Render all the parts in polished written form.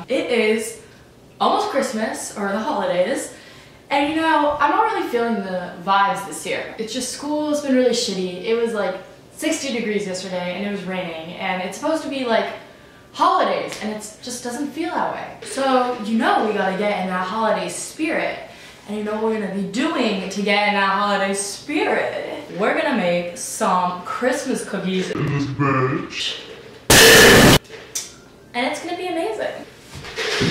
It is almost Christmas, or the holidays, and you know, I'm not really feeling the vibes this year. It's just school's been really shitty. It was like 60 degrees yesterday and it was raining, and it's supposed to be like holidays and it just doesn't feel that way. So you know we gotta get in that holiday spirit. And you know what we're gonna be doing to get in that holiday spirit? We're gonna make some Christmas cookies in this bitch. And it's gonna be amazing.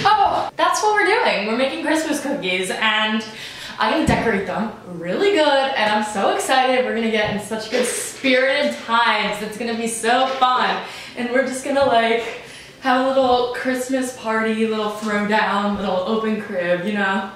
Oh, that's what we're doing. We're making Christmas cookies and I'm gonna decorate them really good, and I'm so excited. We're gonna get in such good spirited times. It's gonna be so fun. And we're just gonna like have a little Christmas party, little throwdown, little open crib, you know?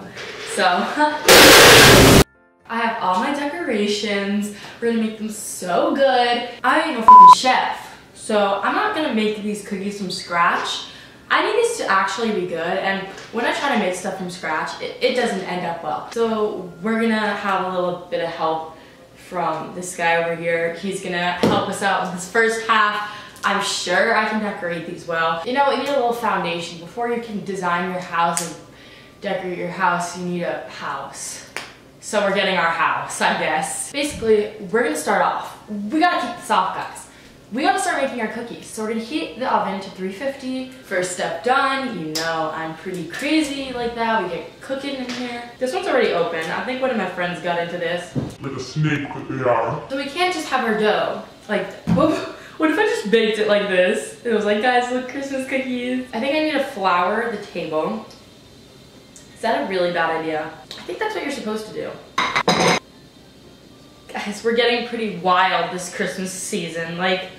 So, I have all my decorations. We're gonna make them so good. I am a freaking chef, so I'm not gonna make these cookies from scratch. I need these to actually be good, and when I try to make stuff from scratch, it doesn't end up well. So we're gonna have a little bit of help from this guy over here. He's gonna help us out with this first half. I'm sure I can decorate these well. You know, you need a little foundation. Before you can design your house and decorate your house, you need a house. So we're getting our house, I guess. Basically, we're gonna start off. We gotta kick this off, guys. We gotta start making our cookies. So we're gonna heat the oven to 350. First step done. You know I'm pretty crazy like that. We get cooking in here. This one's already open. I think one of my friends got into this. Like a snake that they are. So we can't just have our dough. Like, what if I just baked it like this? It was like, guys, look, Christmas cookies. I think I need to flour the table. Is that a really bad idea? I think that's what you're supposed to do. Guys, we're getting pretty wild this Christmas season. Like,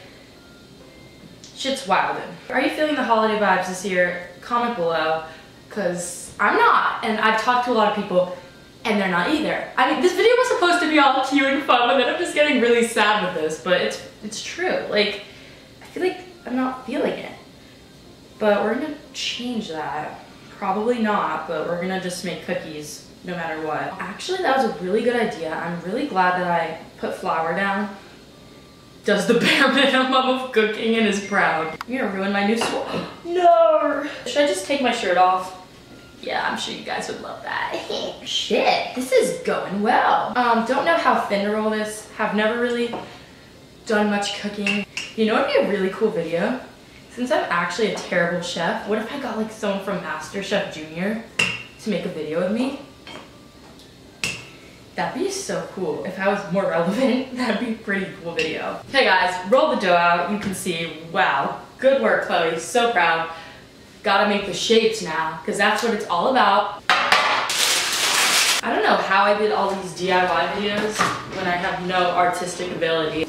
shit's wildin'. Are you feeling the holiday vibes this year? Comment below, because I'm not. And I've talked to a lot of people, and they're not either. I mean, this video was supposed to be all cute and fun, but then I'm just getting really sad with this, but it's true. Like, I feel like I'm not feeling it. But we're gonna change that. Probably not, but we're gonna just make cookies no matter what. Actually, that was a really good idea. I'm really glad that I put flour down. Does the bare minimum of cooking and is proud. You're gonna ruin my new swag. No! Should I just take my shirt off? Yeah, I'm sure you guys would love that. Shit, this is going well. Don't know how thin to roll this. Have never really done much cooking. You know what'd be a really cool video? Since I'm actually a terrible chef, what if I got like someone from MasterChef Junior to make a video with me? That'd be so cool. If I was more relevant, that'd be a pretty cool video. Okay guys, roll the dough out. You can see, wow, good work, Chloe, so proud. Gotta make the shapes now, because that's what it's all about. I don't know how I did all these DIY videos when I have no artistic ability.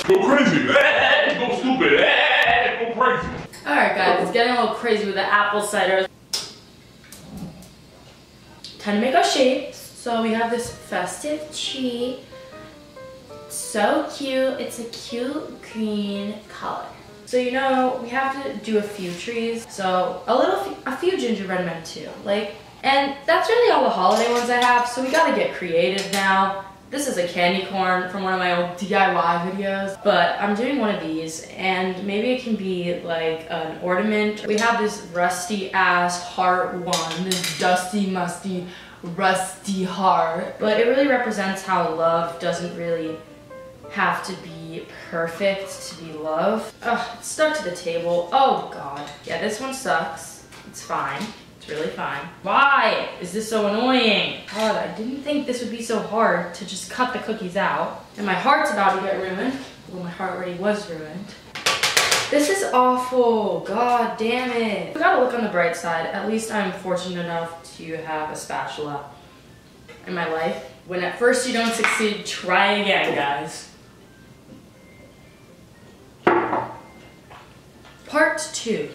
Go crazy! Go stupid! Go crazy! Alright guys, it's getting a little crazy with the apple cider. Time to make our shapes. So we have this festive tree. So cute. It's a cute green color. So you know, we have to do a few trees. So a few gingerbread men too. And that's really all the holiday ones I have. So we gotta get creative now. This is a candy corn from one of my old DIY videos, but I'm doing one of these, and maybe it can be like an ornament. We have this rusty ass heart one, this dusty, musty, rusty heart, but it really represents how love doesn't really have to be perfect to be love. Ugh, it's stuck to the table. Oh god. Yeah, this one sucks. It's fine. Really fine. Why is this so annoying? God, I didn't think this would be so hard to just cut the cookies out. And my heart's about to get ruined. Well, my heart already was ruined. This is awful. God damn it. We gotta look on the bright side. At least I'm fortunate enough to have a spatula in my life. When at first you don't succeed, try again, guys. Part 2.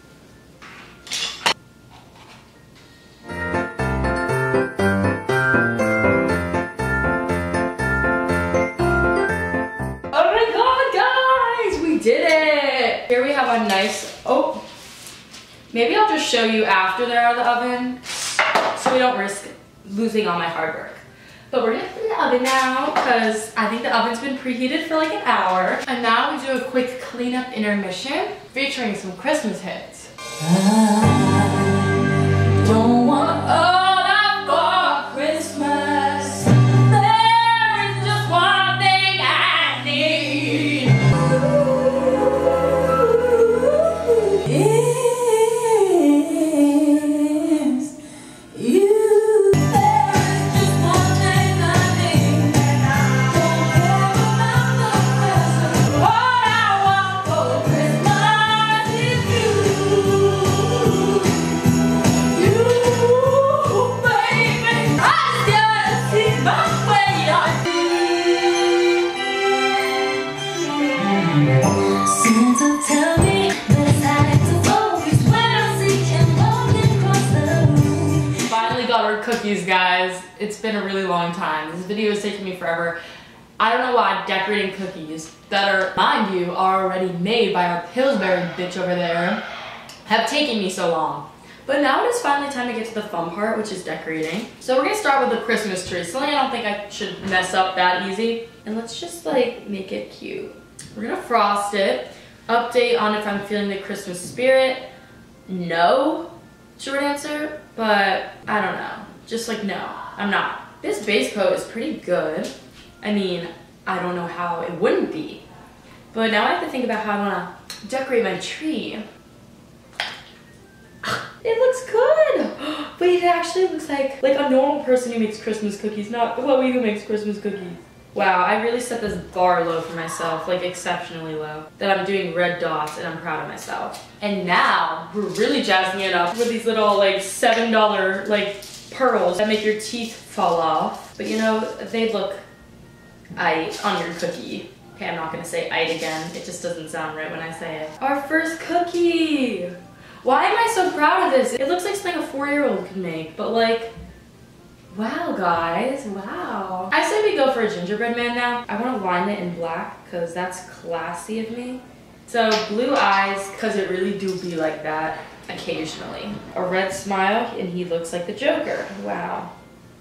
Here we have a nice, oh, maybe I'll just show you after they're out of the oven so we don't risk losing all my hard work. But we're gonna put it in the oven now because I think the oven's been preheated for like an hour. And now we do a quick cleanup intermission featuring some Christmas hits. I don't want all I've got Christmas. There is just one thing I need. Is you. There is just one thing I need, and I don't care about the present. All I want for Christmas is you. You, baby. I just gotta see my way on you. Santa, tell me that I have to focus when I see him walking across the room. Finally got our cookies, guys. It's been a really long time. This video is taking me forever. I don't know why decorating cookies that are, mind you, are already made by our Pillsbury bitch over there have taken me so long. But now it is finally time to get to the fun part, which is decorating. So we're gonna start with the Christmas tree. Something I don't think I should mess up that easy. And let's just like make it cute. We're gonna frost it. Update on if I'm feeling the Christmas spirit. No, short answer, but I don't know. Just like no, I'm not. This base coat is pretty good. I mean, I don't know how it wouldn't be. But now I have to think about how I wanna decorate my tree. It looks good! Wait, it actually looks like a normal person who makes Christmas cookies, not Chloe who makes Christmas cookies. Wow, I really set this bar low for myself, like exceptionally low. That I'm doing red dots and I'm proud of myself. And now, we're really jazzing it up with these little like $7 like pearls that make your teeth fall off. But you know, they look aight on your cookie. Okay, I'm not gonna say aight again. It just doesn't sound right when I say it. Our first cookie! Why am I so proud of this? It looks like something a 4-year-old could make, but like, wow guys, wow. I say we go for a gingerbread man now. I wanna line it in black, cause that's classy of me. So blue eyes, cause it really do be like that occasionally. A red smile, and he looks like the Joker, wow.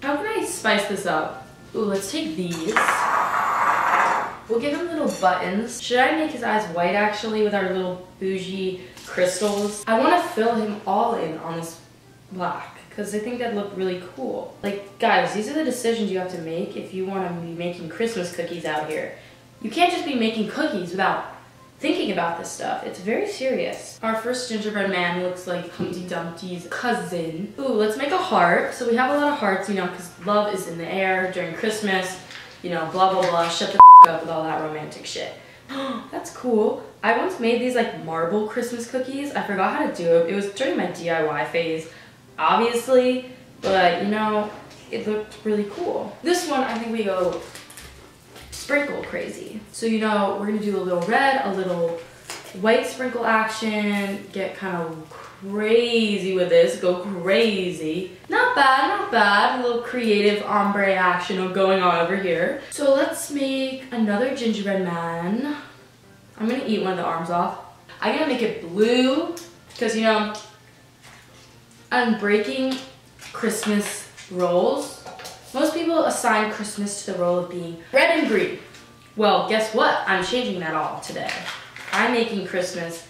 How can I spice this up? Ooh, let's take these. We'll give him little buttons. Should I make his eyes white actually with our little bougie crystals? I want to fill him all in on this black because I think that'd look really cool. Like guys, these are the decisions you have to make if you want to be making Christmas cookies out here. You can't just be making cookies without thinking about this stuff. It's very serious. Our first gingerbread man looks like Humpty Dumpty's cousin. Ooh, let's make a heart. So we have a lot of hearts, you know, because love is in the air during Christmas. You know, blah, blah, blah, shut the up with all that romantic shit. That's cool. I once made these like marble Christmas cookies. I forgot how to do it. It was during my DIY phase, obviously, but you know, it looked really cool. This one, I think we go sprinkle crazy. So you know, we're gonna do a little red, a little white sprinkle action, get kind of crazy with this, go crazy. Not bad, not bad. A little creative ombre action going on over here. So let's make another gingerbread man. I'm gonna eat one of the arms off. I'm gonna make it blue because you know, I'm breaking Christmas roles. Most people assign Christmas to the role of being red and green. Well, guess what? I'm changing that all today. I'm making Christmas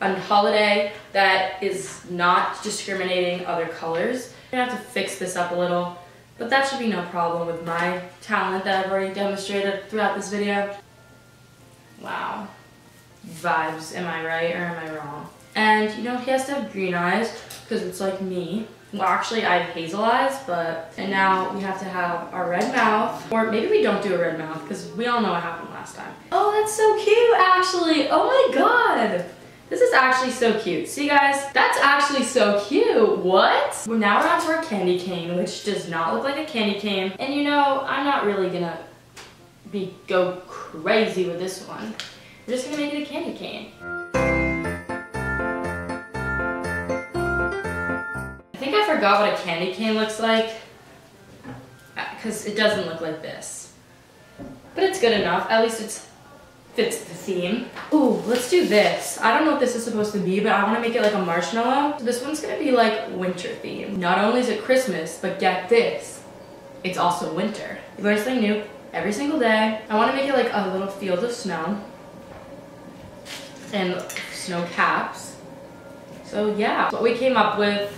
a holiday that is not discriminating other colors. I'm gonna have to fix this up a little, but that should be no problem with my talent that I've already demonstrated throughout this video. Wow. Vibes, am I right or am I wrong? And you know, he has to have green eyes because it's like me. Well, actually I have hazel eyes, and now we have to have our red mouth, or maybe we don't do a red mouth because we all know what happened last time. Oh, that's so cute actually. Oh my God. This is actually so cute. See guys, that's actually so cute. What? Well, now we're on to our candy cane, which does not look like a candy cane. And you know, I'm not really gonna go crazy with this one. We're just gonna make it a candy cane. I think I forgot what a candy cane looks like because it doesn't look like this. But it's good enough. At least it fits the theme. Ooh, let's do this. I don't know what this is supposed to be, but I want to make it like a marshmallow. So this one's gonna be like winter theme. Not only is it Christmas, but get this, it's also winter. You learn something new every single day. I want to make it like a little field of snow and snow caps. So yeah, what we came up with,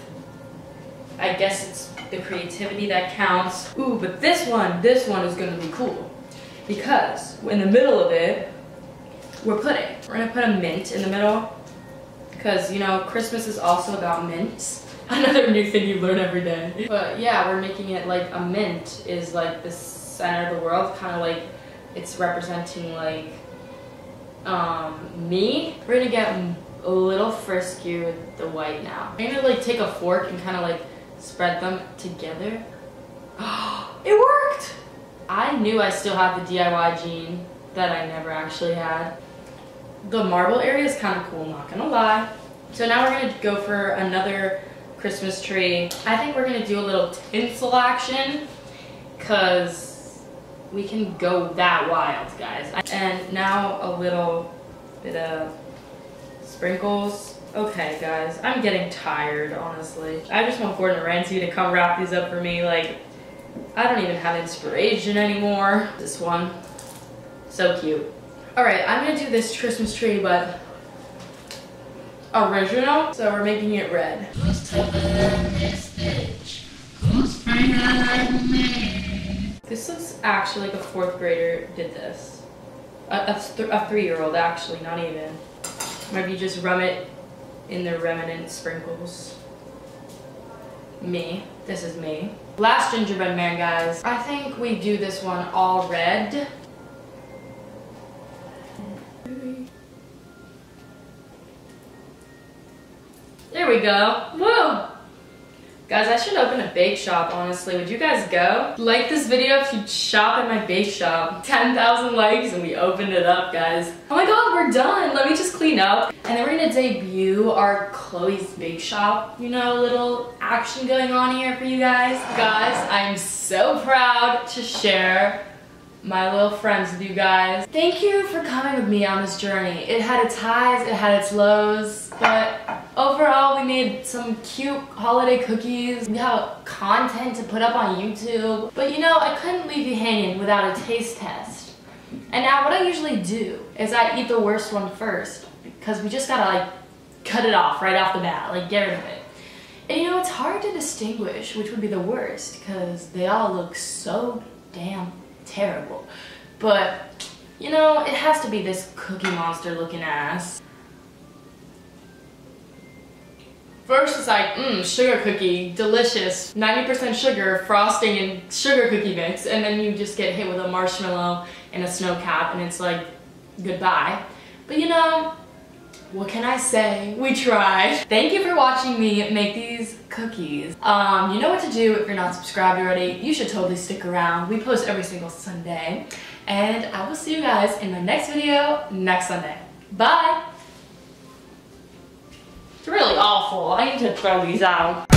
I guess it's the creativity that counts. Ooh, but this one is gonna be cool. Because in the middle of it, we're gonna put a mint in the middle. Because, you know, Christmas is also about mints. Another new thing you learn every day. But yeah, we're making it like a mint is like the center of the world, kind of like it's representing like me. We're gonna get a little frisky with the white now. I'm gonna like take a fork and kind of like spread them together. It worked! I knew I still had the DIY gene that I never actually had. The marble area is kind of cool, not gonna lie. So now we're gonna go for another Christmas tree. I think we're gonna do a little tinsel action because we can go that wild, guys. And now a little bit of sprinkles. Okay, guys, I'm getting tired, honestly. I just want Gordon Ramsay to come wrap these up for me. Like, I don't even have inspiration anymore. This one, so cute. All right, I'm gonna do this Christmas tree, but original. So we're making it red. This looks actually like a 4th grader did this. A 3-year-old actually, not even. Maybe just rub it in the remnant sprinkles. Me. This is me. Last gingerbread man, guys. I think we do this one all red. There we go. Woo! Guys, I should open a bake shop, honestly. Would you guys go? Like this video if you'd shop at my bake shop. 10,000 likes and we opened it up, guys. Oh my god, we're done. Let me just clean up. And then we're gonna debut our Chloe's Bake Shop. You know, a little action going on here for you guys. Guys, I'm so proud to share my little friends with you guys. Thank you for coming with me on this journey. It had its highs, it had its lows, but overall we made some cute holiday cookies. We have content to put up on YouTube. But you know, I couldn't leave you hanging without a taste test. And now what I usually do is I eat the worst one first, because we just gotta like cut it off right off the bat, like get rid of it. And you know, it's hard to distinguish which would be the worst because they all look so damn terrible. But you know, it has to be this Cookie Monster looking ass. First it's like, sugar cookie, delicious, 90% sugar, frosting and sugar cookie mix, and then you just get hit with a marshmallow and a snow cap and it's like, goodbye. But you know, what can I say? We tried. Thank you for watching me make these cookies. You know what to do if you're not subscribed already. You should totally stick around. We post every single Sunday. And I will see you guys in my next video next Sunday. Bye! It's really awful. I need to throw these out.